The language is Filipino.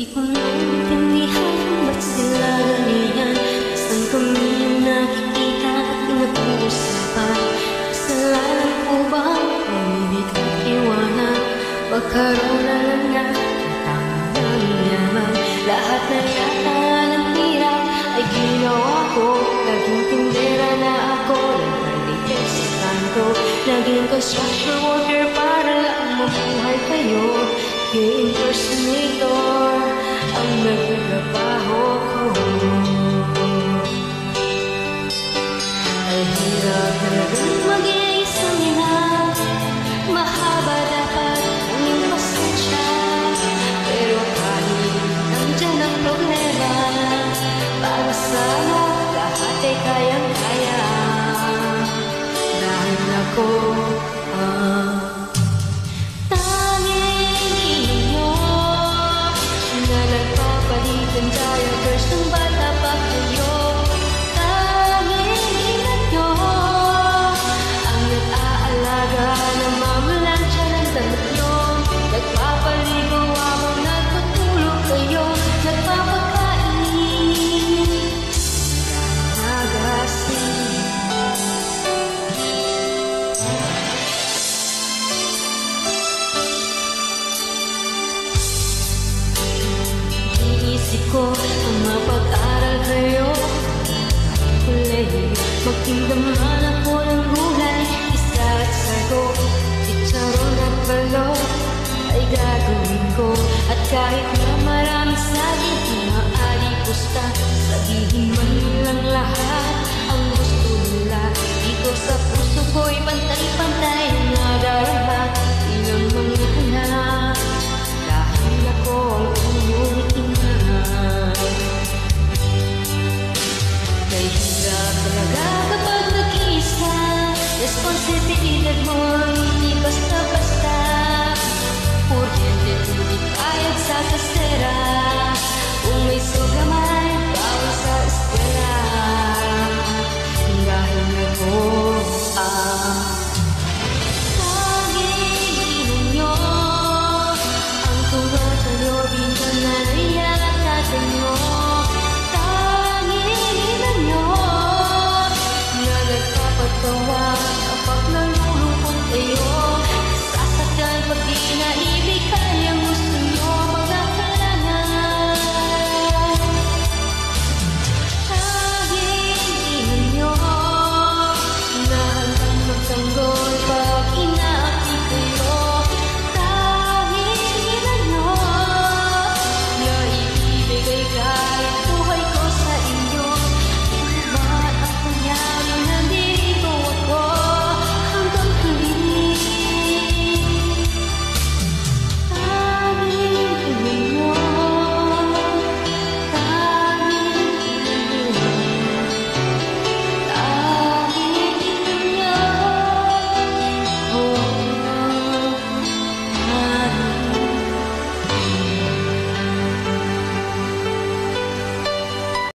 Di ko naintindihan ba't sila ganyan. Saan kami nakikita at pinag-uusapan? Kasalanan ko ba ay hindi ko iwanan? Magkaroon na lang nga ng yaman. Lahat na yata ng hirap ay ginawa ko. Naging tindera na ako, nagpaligid sa kanto. Naging construction worker para lang mabuhay kayo. Kay impersonator ang nagtrabaho ko. Ay hirap talagang mag-iisang ina. Mahaba dapat ang iyong pasensya. Pero kahit nandyan ang problema, para sa lahat ay kayang-kaya. Dahil ako palitan tayo, first ng bata pa kayo. Tanging ina nyo ang nag-aalaga na mamalansya ng damit nyo. Nagpapaligo habang nagpatulog kayo. Nagpapakain, nagasin. Iisip ko ang mapag-aral kayo. Kolehiyo, magtindaman ako ng gulay, isda at sago, chicharon at balot ay gagawin ko. At kahit na marami saging, maaari pusta, sabihin man nilang lahat ang gusto nila. Dito sa puso ko'y pantay-pantay na darama. Ilang mga anak, dahil ako ang inyong ina. Kay hirap talaga kapag nag-iisa. Responsibilidad mo hindi basta-basta. Kuryente, tubig, bayad sa kasera.